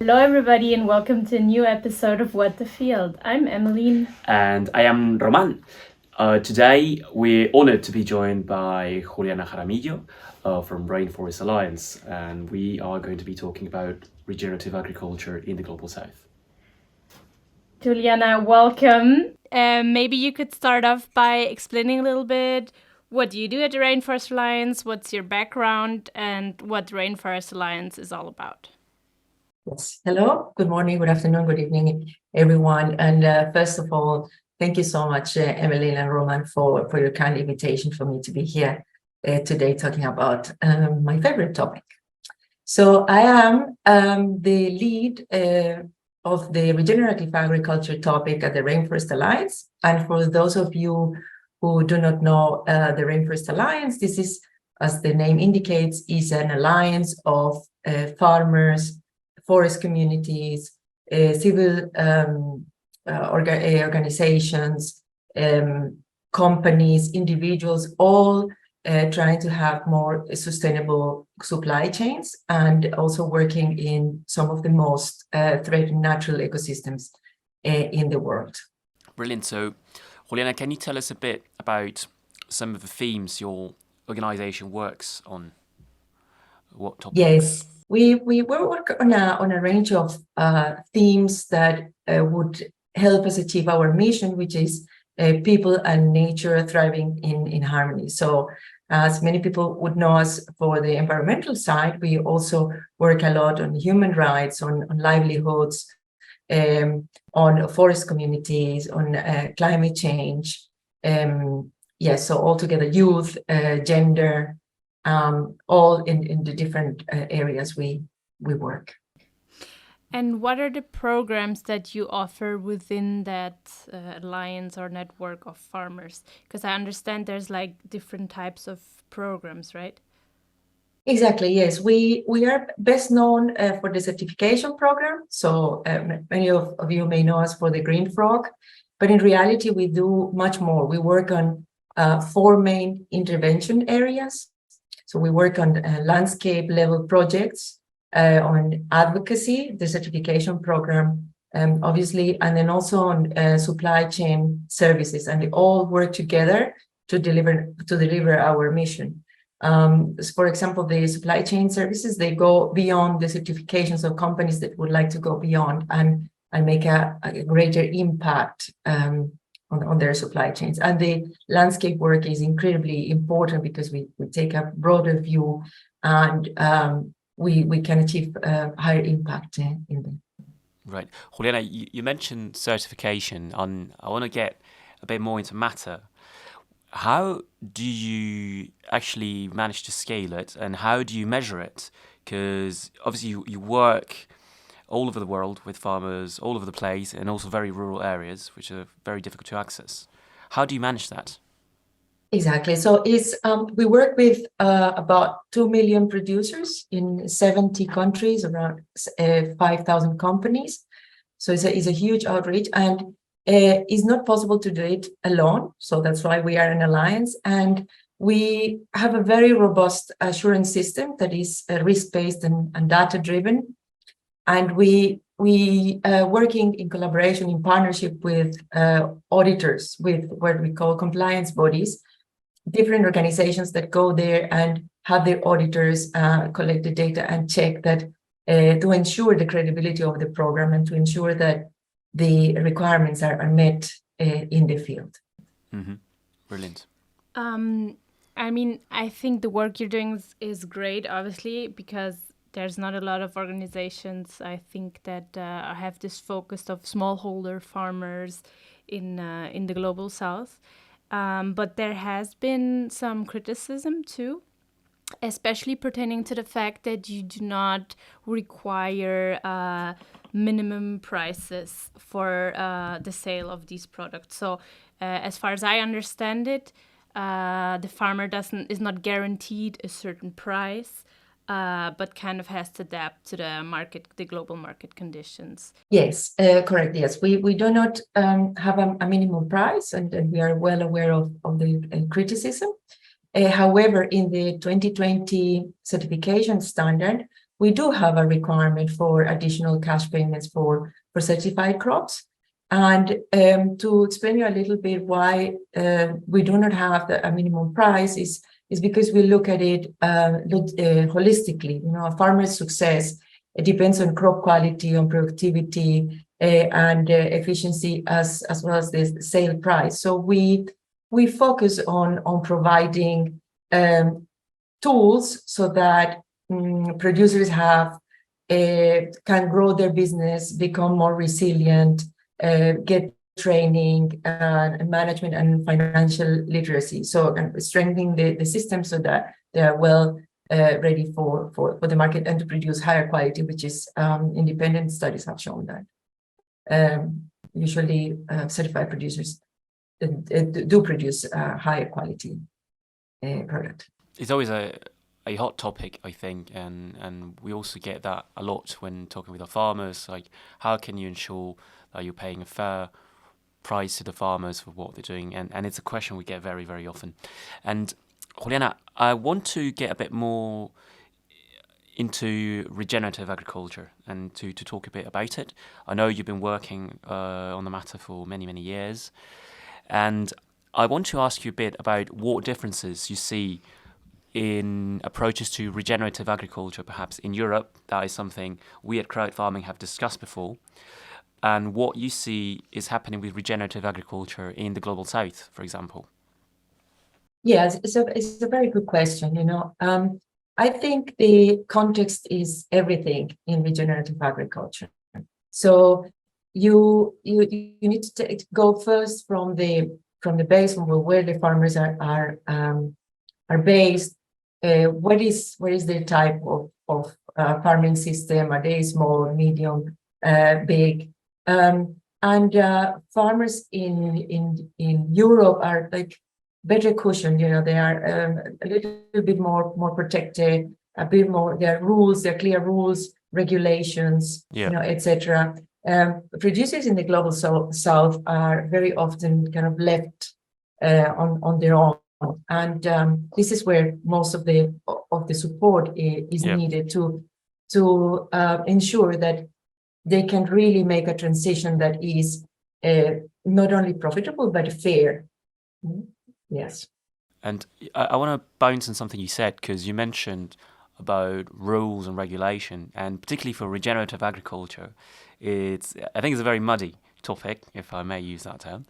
Hello, everybody, and welcome to a new episode of What the Field. I'm Emmeline. And I am Roman. Today, we're honored to be joined by Juliana Jaramillo from Rainforest Alliance, and we are going to be talking about regenerative agriculture in the Global South. Juliana, welcome. Maybe you could start off by explaining a little bit what do you do at the Rainforest Alliance, what's your background, and what the Rainforest Alliance is all about. Yes. Hello. Good morning, good afternoon, good evening, everyone. And first of all, thank you so much, Emmeline and Roman, for your kind invitation for me to be here today talking about my favorite topic. So I am the lead of the regenerative agriculture topic at the Rainforest Alliance. And for those of you who do not know the Rainforest Alliance, this is, as the name indicates, is an alliance of farmers, forest communities, civil organizations, companies, individuals, all trying to have more sustainable supply chains and also working in some of the most threatened natural ecosystems in the world. Brilliant. So, Juliana, can you tell us a bit about some of the themes your organization works on? What topics? Yes. We work on a range of themes that would help us achieve our mission, which is people and nature thriving in harmony. So as many people would know us for the environmental side, we also work a lot on human rights, on livelihoods, on forest communities, on climate change. Yes, so altogether youth, gender, all in the different areas we work. And what are the programs that you offer within that alliance or network of farmers? Because I understand there's like different types of programs, right? Exactly, yes. We are best known for the certification program. So many of you may know us for the Green Frog, but in reality, we do much more. We work on 4 main intervention areas. So we work on landscape level projects, on advocacy, the certification program, obviously, and then also on supply chain services, and they all work together to deliver our mission. For example, the supply chain services, they go beyond the certifications of companies that would like to go beyond and make a greater impact on their supply chains. And the landscape work is incredibly important because we take a broader view and we can achieve higher impact in them. Right. Juliana, you mentioned certification, and I want to get a bit more into matter. How do you actually manage to scale it, and how do you measure it? Because obviously you work all over the world with farmers all over the place, and also very rural areas, which are very difficult to access. How do you manage that? Exactly. So it's we work with about 2 million producers in 70 countries, around 5,000 companies. So it's a huge outreach, and it's not possible to do it alone. So that's why we are an alliance, and we have a very robust assurance system that is risk-based and data-driven. And we working in collaboration, in partnership with auditors, with what we call compliance bodies, different organizations that go there and have their auditors collect the data and check that to ensure the credibility of the program and to ensure that the requirements are met in the field. Mm-hmm. Brilliant. I mean, I think the work you're doing is great, obviously, because there's not a lot of organizations, I think, that have this focus of smallholder farmers in the global south. But there has been some criticism too, especially pertaining to the fact that you do not require minimum prices for the sale of these products. So as far as I understand it, the farmer is not guaranteed a certain price, but kind of has to adapt to the global market conditions. Yes, correct. Yes, we do not have a minimum price, and we are well aware of the criticism. However, in the 2020 certification standard, we do have a requirement for additional cash payments for certified crops. And to explain you a little bit why we do not have a minimum price is because we look at it holistically. You know, a farmer's success, it depends on crop quality, on productivity, and efficiency, as well as the sale price. So we focus on providing tools so that producers can grow their business, become more resilient, get training and management and financial literacy. So strengthening the system so that they are well ready for the market and to produce higher quality, which is independent studies have shown that usually certified producers do produce higher quality product. It's always a hot topic, I think, and we also get that a lot when talking with our farmers. Like, how can you ensure that you're paying a fair price to the farmers for what they're doing? And it's a question we get very, very often. And Juliana, I want to get a bit more into regenerative agriculture and to talk a bit about it. I know you've been working on the matter for many, many years. And I want to ask you a bit about what differences you see in approaches to regenerative agriculture, perhaps in Europe. That is something we at Crowd Farming have discussed before. And what you see is happening with regenerative agriculture in the Global South, for example. Yes, it's a very good question. You know, I think the context is everything in regenerative agriculture. So you need to go first from the base, from where the farmers are based. What is their type of farming system? Are they small, medium, big? And farmers in Europe are like better cushioned. You know, they are a little bit more protected, a bit more. There are rules, there are clear rules, regulations, you know, etc. Producers in the global south are very often kind of left on their own. And this is where most of the support is needed to ensure that they can really make a transition that is not only profitable but fair. Yes. And I want to bounce on something you said, because you mentioned about rules and regulation, and particularly for regenerative agriculture, I think it's a very muddy topic, if I may use that term,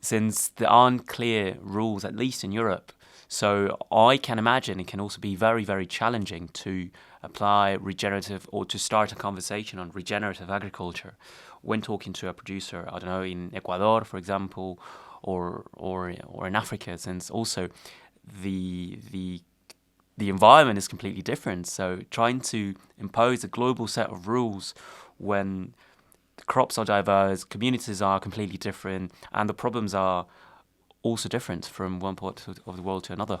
since there aren't clear rules, at least in Europe. So I can imagine it can also be very, very challenging to apply regenerative, or to start a conversation on regenerative agriculture when talking to a producer, I don't know, in Ecuador, for example, or in Africa, since also the environment is completely different. So trying to impose a global set of rules when the crops are diverse, communities are completely different, and the problems are also different from one part of the world to another.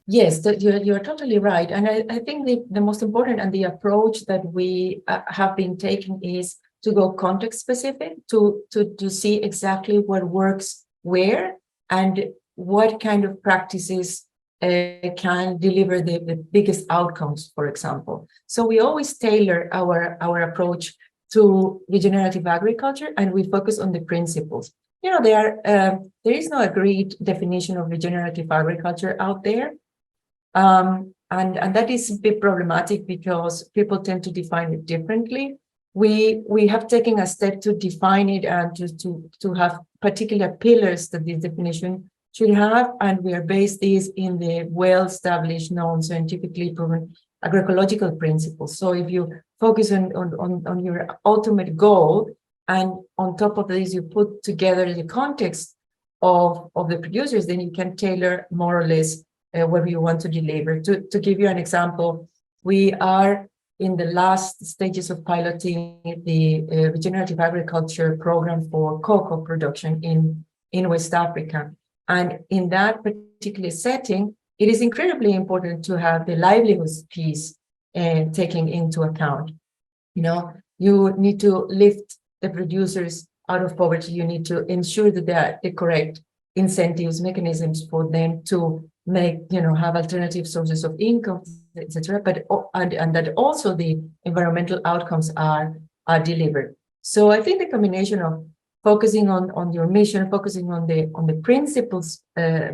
Yes, you're totally right. And I think the most important and the approach that we have been taking is to go context specific, to see exactly what works where and what kind of practices can deliver the biggest outcomes, for example. So we always tailor our approach to regenerative agriculture, and we focus on the principles. You know, there is no agreed definition of regenerative agriculture out there. And that is a bit problematic because people tend to define it differently. We have taken a step to define it and to have particular pillars that this definition should have, and we are based this in the well-established, known, scientifically proven agroecological principles. So if you focus on your ultimate goal, and on top of this you put together the context of the producers, then you can tailor more or less where you want to deliver. To give you an example, we are in the last stages of piloting the regenerative agriculture program for cocoa production in West Africa. And in that particular setting, it is incredibly important to have the livelihoods piece taken into account. You know, you need to lift the producers out of poverty. You need to ensure that there are the correct incentives, mechanisms for them to make, have alternative sources of income etc. But and that also the environmental outcomes are delivered. So I think the combination of focusing on your mission, focusing on the principles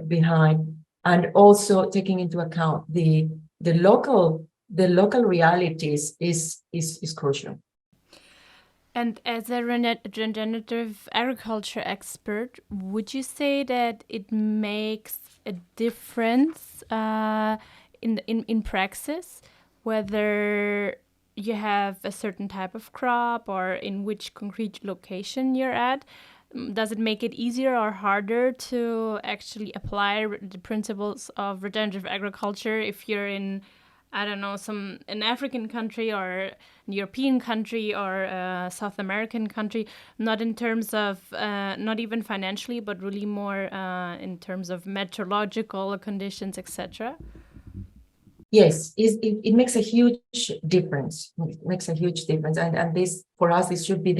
behind, and also taking into account the local realities is crucial. And as a regenerative agriculture expert, would you say that it makes a difference in praxis, whether you have a certain type of crop or in which concrete location you're at? Does it make it easier or harder to actually apply the principles of regenerative agriculture if you're in, I don't know, an African country or an European country or a South American country, not in terms of, not even financially, but really more in terms of meteorological conditions, etc.? Yes, it makes a huge difference. It makes a huge difference, and this for us this should be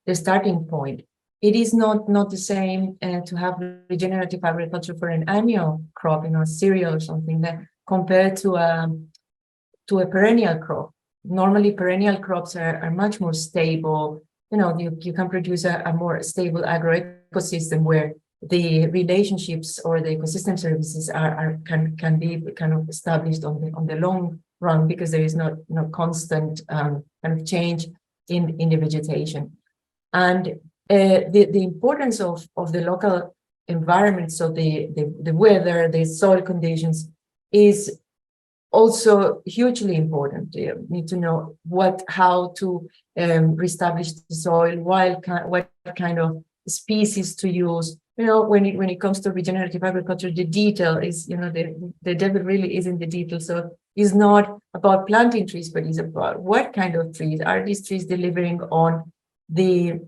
the starting point. It is not the same to have regenerative agriculture for an annual crop, cereal or something, that compared to a perennial crop. Normally, perennial crops are much more stable. You can produce a more stable agroecosystem where the relationships or the ecosystem services can be kind of established on the long run, because there is no constant kind of change in the vegetation. And the importance of the local environment, so the weather, the soil conditions, is also hugely important. You need to know how to reestablish the soil, what kind of species to use. When it comes to regenerative agriculture, the detail is, the devil really is in the detail. So it's not about planting trees, but it's about what kind of trees are these trees delivering on the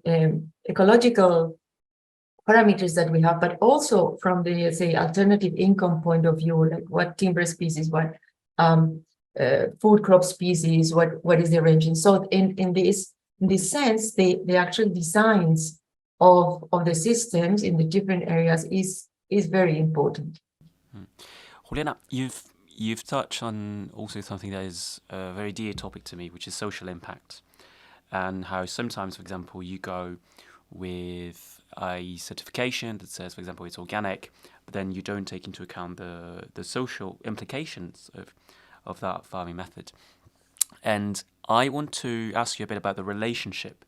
ecological parameters that we have, but also from the, say, alternative income point of view, like what timber species, what food crop species, what is the ranging. So in this sense, the actual designs of the systems in the different areas is very important. Juliana, you've touched on also something that is a very dear topic to me, which is social impact, and how sometimes, for example, you go with a certification that says, for example, it's organic, but then you don't take into account the social implications of that farming method. And I want to ask you a bit about the relationship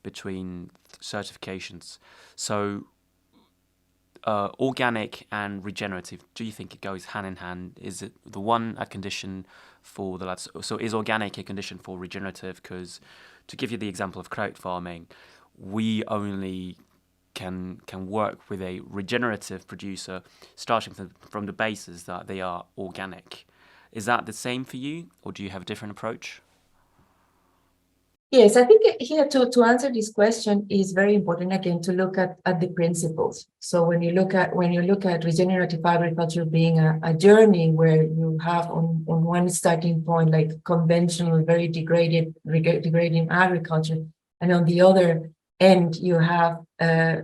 between certifications. So organic and regenerative, do you think it goes hand in hand? Is it the one a condition for the latter? So is organic a condition for regenerative? Because to give you the example of kraut farming, we only can work with a regenerative producer starting from the basis that they are organic. Is that the same for you, or do you have a different approach? Yes, I think here to answer this question is very important, again, to look at the principles. So when you look at regenerative agriculture being a journey where you have on one starting point, like conventional, very degrading agriculture, and on the other end you have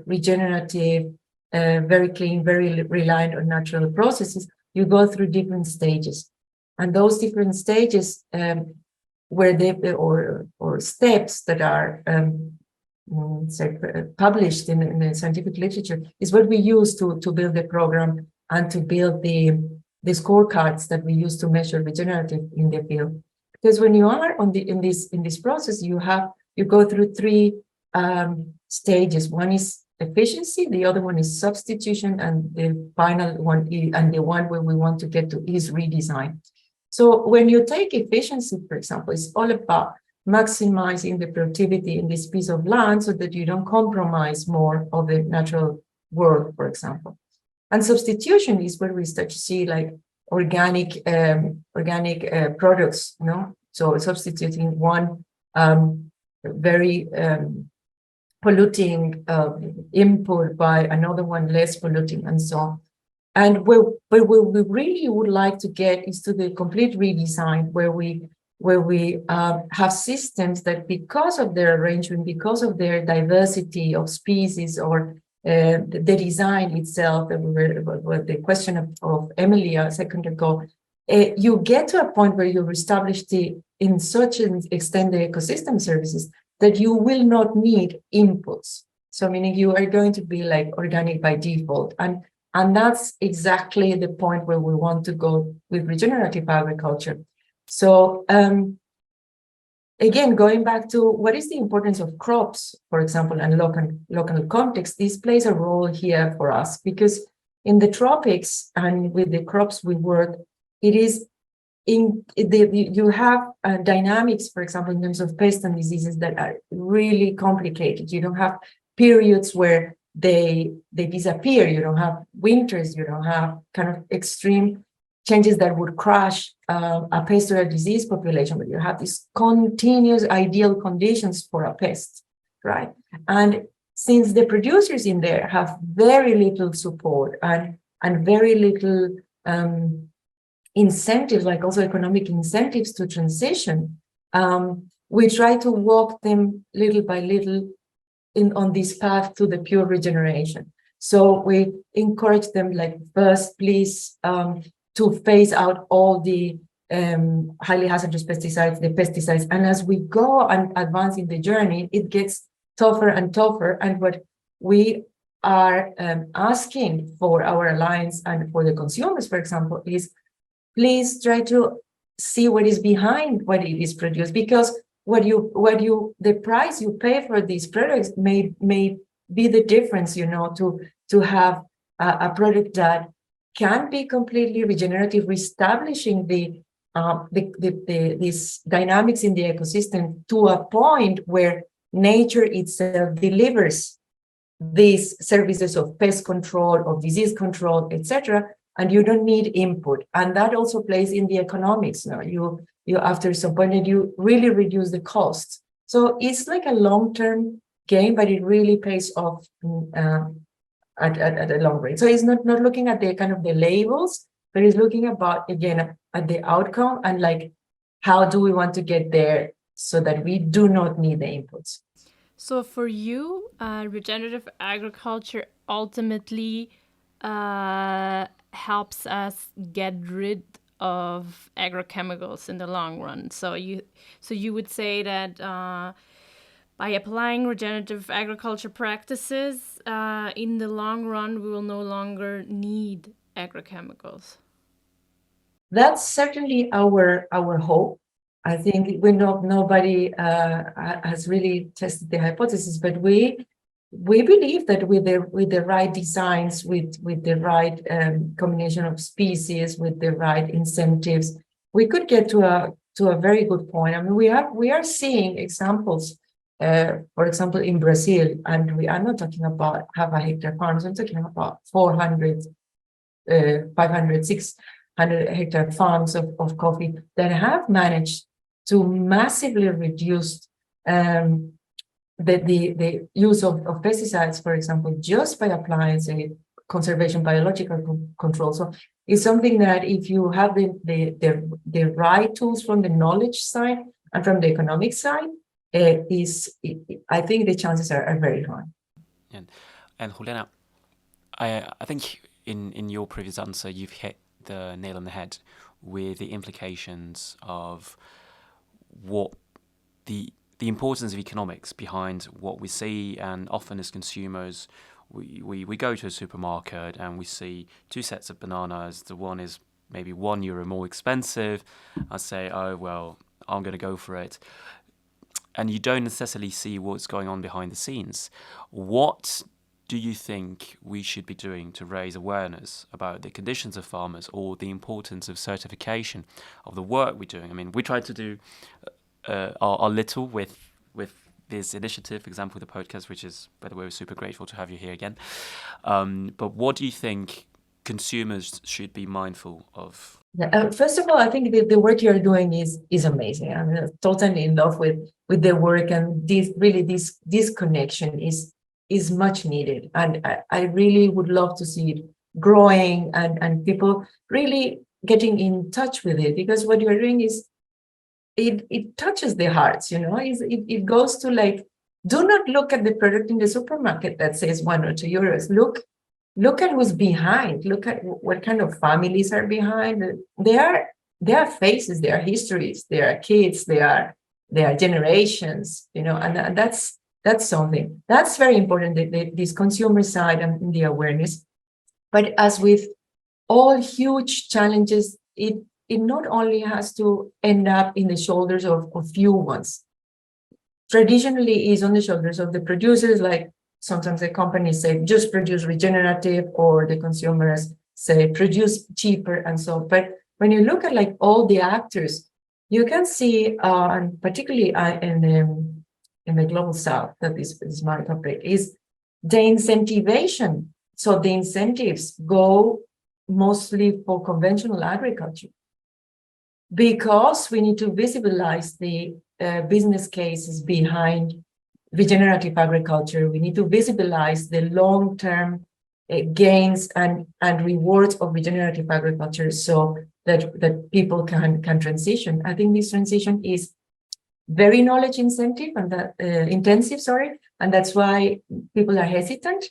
regenerative, very clean, very reliant on natural processes, you go through different stages. And those different stages where they or steps that are published in the scientific literature is what we use to build the program and to build the scorecards that we use to measure regenerative in the field. Because when you are in this process, you go through three stages. One is efficiency, the other one is substitution, and the final one and the one where we want to get to is redesign. So when you take efficiency, for example, it's all about maximizing the productivity in this piece of land so that you don't compromise more of the natural world, for example. And substitution is where we start to see like organic products, So substituting one very polluting input by another one less polluting, and so on. And where we really would like to get is to the complete redesign, where we have systems that, because of their arrangement, because of their diversity of species, or the design itself, that we were the question of Emily a second ago, you get to a point where you establish in such an extent the ecosystem services that you will not need inputs. So meaning you are going to be like organic by default. And that's exactly the point where we want to go with regenerative agriculture. So again, going back to what is the importance of crops, for example, and local context, this plays a role here for us because in the tropics and with the crops we work, it is you have dynamics, for example, in terms of pests and diseases that are really complicated. You don't have periods where they disappear. You don't have winters. You don't have kind of extreme changes that would crash a pest or a disease population, but you have these continuous ideal conditions for a pest, right? And since the producers in there have very little support and very little incentives, like also economic incentives to transition, we try to walk them little by little on this path to the pure regeneration. So we encourage them, like, first, please, to phase out all the highly hazardous pesticides, the pesticides. And as we go and advance in the journey, it gets tougher and tougher. And what we are asking for our alliance and for the consumers, for example, is please try to see what is behind what it is produced, because the price you pay for these products may be the difference, to have a product that can be completely regenerative, reestablishing these dynamics in the ecosystem to a point where nature itself delivers these services of pest control, of disease control, etc., and you don't need input. And that also plays in the economics. Now, you after some point, you really reduce the costs. So it's like a long-term game, but it really pays off at a long rate. So it's not looking at the kind of the labels, but it's looking about, again, at the outcome and like, how do we want to get there so that we do not need the inputs. So for you, regenerative agriculture ultimately helps us get rid of agrochemicals in the long run. So you would say that by applying regenerative agriculture practices, in the long run, we will no longer need agrochemicals. That's certainly our hope. I think nobody has really tested the hypothesis, but we believe that with the right designs, with the right combination of species, with the right incentives, we could get to a very good point. I mean, we are seeing examples, for example, in Brazil, and we are not talking about half a hectare farms. I'm talking about 400, 500, 600 hectare farms of coffee that have managed to massively reduce the use of pesticides, for example, just by applying, say, conservation biological control. So it's something that if you have the right tools from the knowledge side and from the economic side, I think the chances are very high. And Juliana, I think in your previous answer, you've hit the nail on the head with the implications of what the importance of economics behind what we see. And often as consumers, we go to a supermarket and we see two sets of bananas. The one is maybe €1 more expensive. I say, oh, well, I'm going to go for it. And you don't necessarily see what's going on behind the scenes. What do you think we should be doing to raise awareness about the conditions of farmers or the importance of certification of the work we're doing? I mean, we try to do our little with this initiative, for example, the podcast, which is, by the way, we're super grateful to have you here again. But what do you think consumers should be mindful of? First of all, I think the work you're doing is amazing. I'm totally in love with the work, and this connection is much needed. And I really would love to see it growing and people really getting in touch with it, because what you're doing is it touches the hearts, it goes to, like, do not look at the product in the supermarket that says €1 or €2. Look at who's behind. Look at what kind of families are behind. They are there are faces, there are histories, there are kids, there are generations, and that's something that's very important, this consumer side and the awareness. But as with all huge challenges, it not only has to end up in the shoulders of few ones. Traditionally is on the shoulders of the producers, like sometimes the companies say just produce regenerative, or the consumers say produce cheaper and so. But when you look at like all the actors, you can see, and particularly in the global south, that is my topic, is the incentivation. So the incentives go mostly for conventional agriculture, because we need to visibilize the business cases behind regenerative agriculture. We need to visibilize the long-term gains and rewards of regenerative agriculture, so that people can transition. I think this transition is very knowledge intensive, and that's why people are hesitant.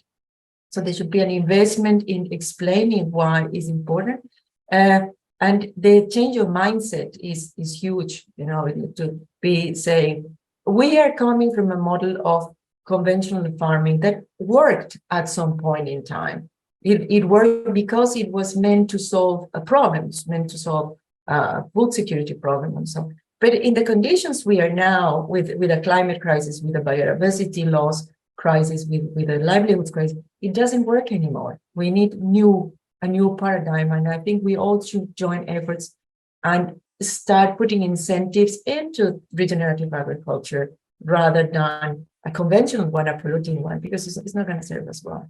So there should be an investment in explaining why it's important. And the change of mindset is huge, to be saying, we are coming from a model of conventional farming that worked at some point in time. It worked because it was meant to solve a problem, it's meant to solve a food security problem and so on. But in the conditions we are now, with a climate crisis, with a biodiversity loss crisis, with a livelihoods crisis, it doesn't work anymore. We need a new paradigm, and I think we all should join efforts and start putting incentives into regenerative agriculture rather than a conventional one, a polluting one, because it's not going to serve us well.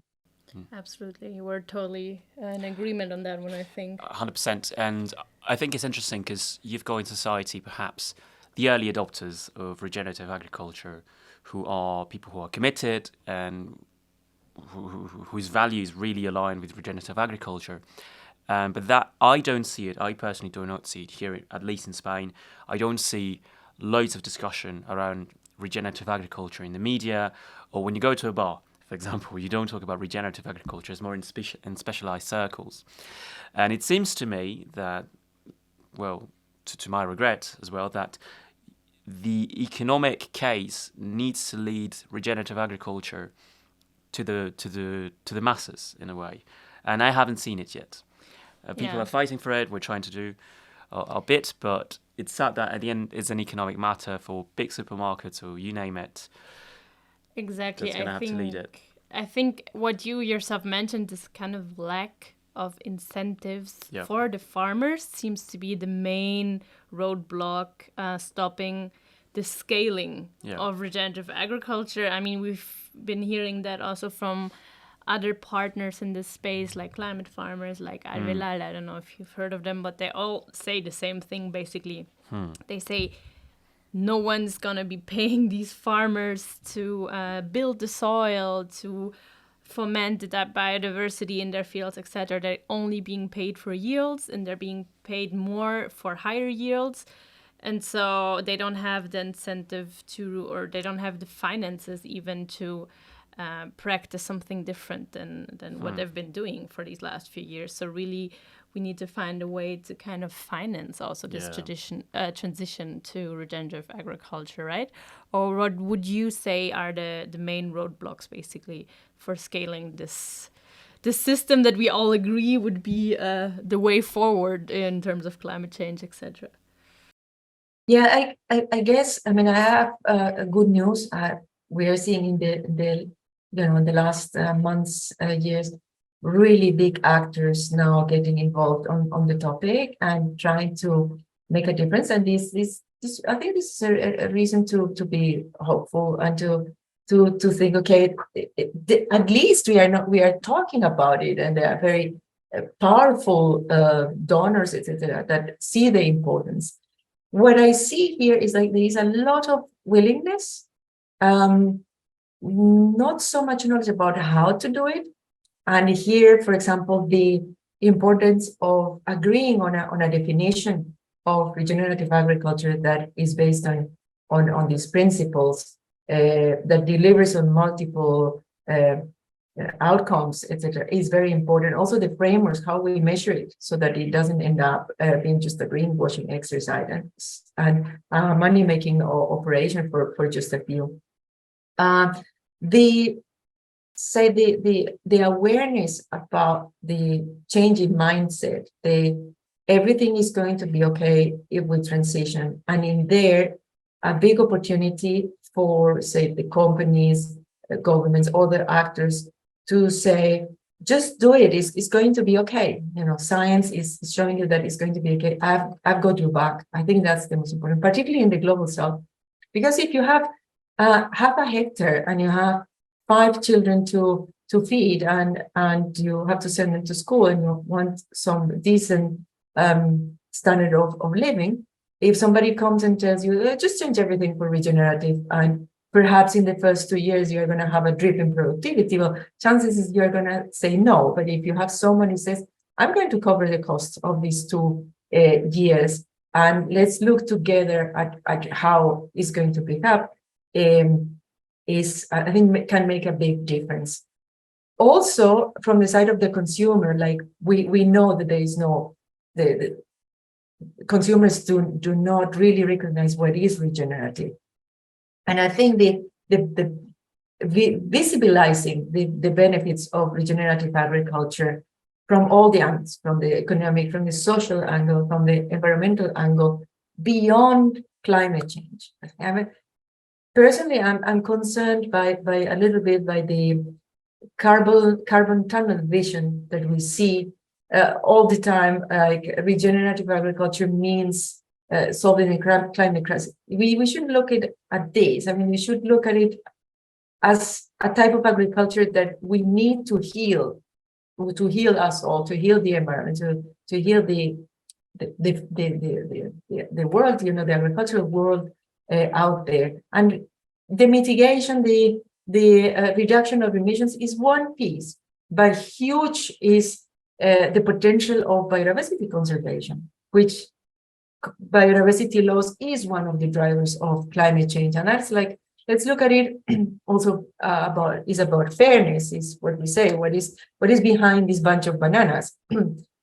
Absolutely. We're totally in agreement on that one, I think. 100%. And I think it's interesting because you've got in society perhaps the early adopters of regenerative agriculture, who are people who are committed and whose values really align with regenerative agriculture. But that, I don't see it, I personally do not see it here, at least in Spain. I don't see loads of discussion around regenerative agriculture in the media, or when you go to a bar, for example, you don't talk about regenerative agriculture. It's more in specialized circles. And it seems to me that, well, to my regret as well, that the economic case needs to lead regenerative agriculture to the masses in a way, and I haven't seen it yet. People are fighting for it. We're trying to do our bit, but it's sad that at the end it's an economic matter for big supermarkets or you name it. Exactly. That's going to have to lead it. I think what you yourself mentioned, this kind of lack of incentives for the farmers, seems to be the main roadblock stopping the scaling of regenerative agriculture. I mean, we've been hearing that also from other partners in this space, like climate farmers, like Alvelal. I don't know if you've heard of them, but they all say the same thing, basically. They say no one's going to be paying these farmers to build the soil, to foment that biodiversity in their fields, etc. They're only being paid for yields, and they're being paid more for higher yields. And so they don't have the incentive to, or they don't have the finances even to practice something different than what they've been doing for these last few years. So really, we need to find a way to kind of finance also this transition to regenerative agriculture, right? Or what would you say are the main roadblocks, basically, for scaling this system that we all agree would be the way forward in terms of climate change, etc.? Yeah, I guess, I mean, I have good news. We are seeing in the last months, years, really big actors now getting involved on the topic and trying to make a difference. And this I think this is a reason to be hopeful and to think, okay, at least we are talking about it, and there are very powerful donors, etc., that see the importance. What I see here is like there is a lot of willingness, not so much knowledge about how to do it. And here, for example, the importance of agreeing on a definition of regenerative agriculture that is based on these principles, that delivers on multiple outcomes, etc., is very important. Also, the frameworks, how we measure it, so that it doesn't end up being just a greenwashing exercise and money-making operation for just a few. The awareness about the change in mindset, everything is going to be okay if we transition, and in there, a big opportunity for, say, the companies, governments, other actors to say, just do it. It's going to be okay. Science is showing you that it's going to be okay. I've got your back. I think that's the most important, particularly in the global south, because if you have half a hectare and you have 5 children to feed, and you have to send them to school, and you want some decent standard of living, if somebody comes and tells you, just change everything for regenerative, and perhaps in the first 2 years you're going to have a drip in productivity, well, chances is you're going to say no. But if you have someone who says, I'm going to cover the cost of these 2 years, and let's look together at how it's going to pick up, I think can make a big difference. Also, from the side of the consumer, like we know that there is the consumers do not really recognize what is regenerative. And I think the visibilizing the benefits of regenerative agriculture from all the angles, from the economic, from the social angle, from the environmental angle, beyond climate change. Personally, I'm concerned by a little bit by the carbon tunnel vision that we see all the time. Like regenerative agriculture means solving the climate crisis. We shouldn't look at this. I mean, we should look at it as a type of agriculture that we need to heal us all, to heal the environment, to heal the world, the agricultural world out there. And the mitigation, the reduction of emissions is one piece, but huge is the potential of biodiversity conservation, which biodiversity loss is one of the drivers of climate change. And that's like, let's look at it also about fairness, is what we say. What is behind this bunch of bananas?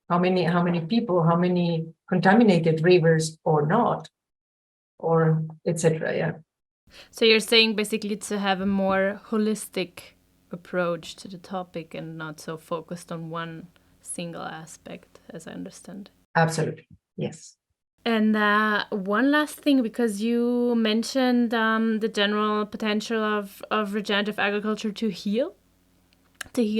How many people, how many contaminated rivers or not, or etc. Yeah. So you're saying basically to have a more holistic approach to the topic and not so focused on one single aspect, as I understand. Absolutely, yes. And one last thing, because you mentioned the general potential of regenerative agriculture to heal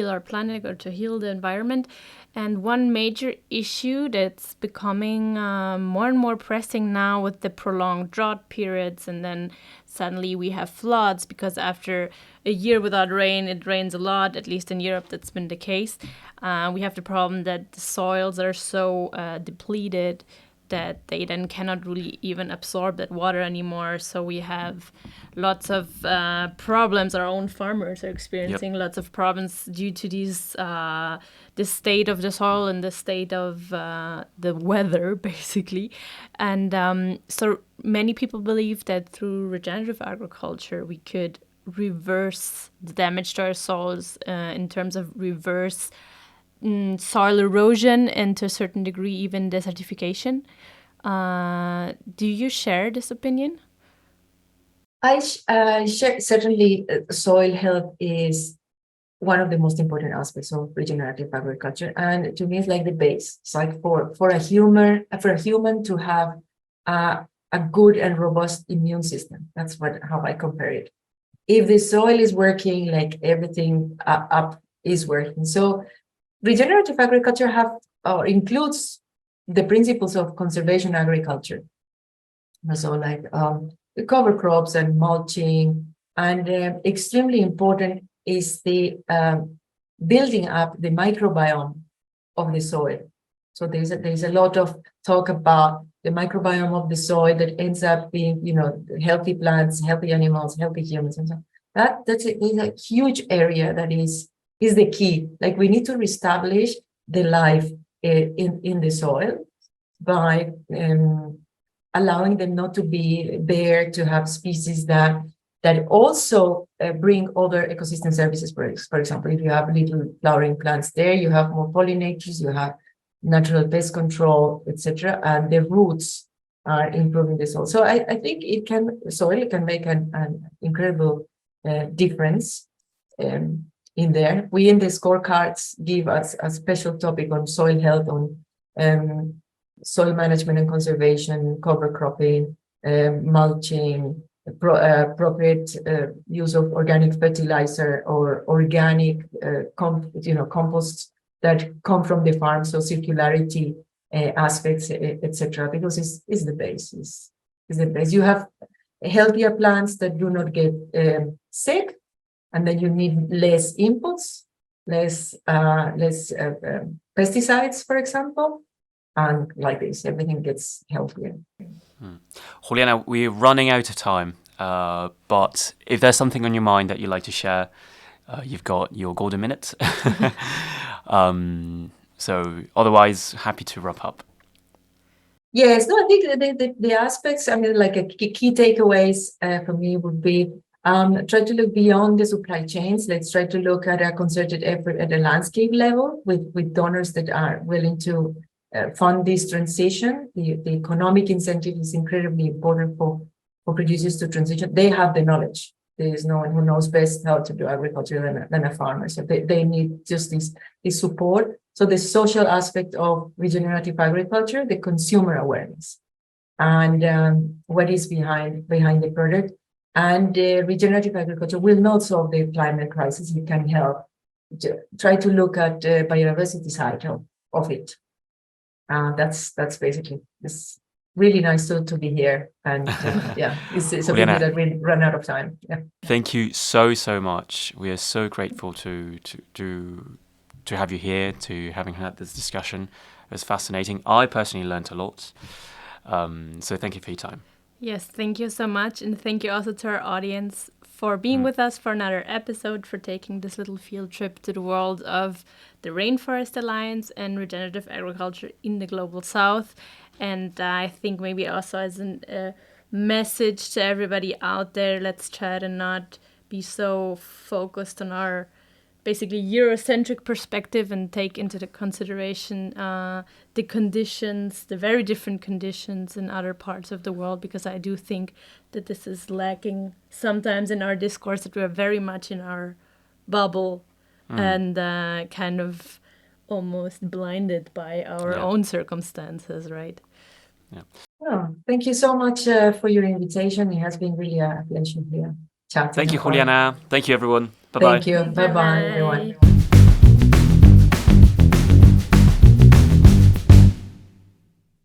our planet or to heal the environment. And one major issue that's becoming more and more pressing now with the prolonged drought periods, and then suddenly we have floods because after a year without rain, it rains a lot, at least in Europe that's been the case. We have the problem that the soils are so depleted that they then cannot really even absorb that water anymore. So we have lots of problems. Our own farmers are experiencing lots of problems due to these the state of the soil and the state of the weather, basically. And so many people believe that through regenerative agriculture, we could reverse the damage to our soils in terms of reverse soil erosion and to a certain degree even desertification. Do you share this opinion? I share. Certainly, soil health is one of the most important aspects of regenerative agriculture, and to me, it's like the base. It's like for a human to have a good and robust immune system. That's how I compare it. If the soil is working, like everything up is working. So regenerative agriculture includes the principles of conservation agriculture. So like cover crops and mulching, and extremely important is the building up the microbiome of the soil. So there's a lot of talk about the microbiome of the soil that ends up being, healthy plants, healthy animals, healthy humans, and so on. That's a huge area that is the key. Like we need to reestablish the life in the soil by allowing them not to be there, to have species that that also bring other ecosystem services. For example, if you have little flowering plants there, you have more pollinators, you have natural pest control, etc., and the roots are improving the soil. So I think soil can make an incredible difference in there. We in the scorecards give us a special topic on soil health, on soil management and conservation, cover cropping, mulching, appropriate use of organic fertilizer or organic composts that come from the farm, so circularity aspects, etc. Because it's the base. Is the base. You have healthier plants that do not get sick, and then you need less inputs, less pesticides, for example, and like this, everything gets healthier. Juliana, we're running out of time, but if there's something on your mind that you'd like to share, you've got your golden minute. So otherwise, happy to wrap up. Yes, no, I think the aspects, I mean, like a key takeaways for me would be try to look beyond the supply chains. Let's try to look at a concerted effort at a landscape level with donors that are willing to fund this transition. The economic incentive is incredibly important for producers to transition. They have the knowledge. There is no one who knows best how to do agriculture than a farmer. So they need just this support. So the social aspect of regenerative agriculture, the consumer awareness, and what is behind the product. And regenerative agriculture will not solve the climate crisis. It can help. Try to look at biodiversity side of it. That's basically. It's really nice to be here, and yeah, it's a pity that we run out of time. Yeah. Thank you so much. We are so grateful to have you here, to having had this discussion. It was fascinating. I personally learned a lot. So thank you for your time. Yes, thank you so much. And thank you also to our audience for being with us for another episode, for taking this little field trip to the world of the Rainforest Alliance and regenerative agriculture in the Global South. And I think maybe also as a message to everybody out there, let's try to not be so focused on our basically Eurocentric perspective and take into the consideration the conditions, the very different conditions in other parts of the world, because I do think that this is lacking sometimes in our discourse, that we're very much in our bubble and kind of almost blinded by our own circumstances, right? Yeah. Oh, thank you so much for your invitation. It has been really a pleasure here. Thank you, Juliana. Thank you, everyone. Bye-bye. Thank you. Bye-bye, everyone.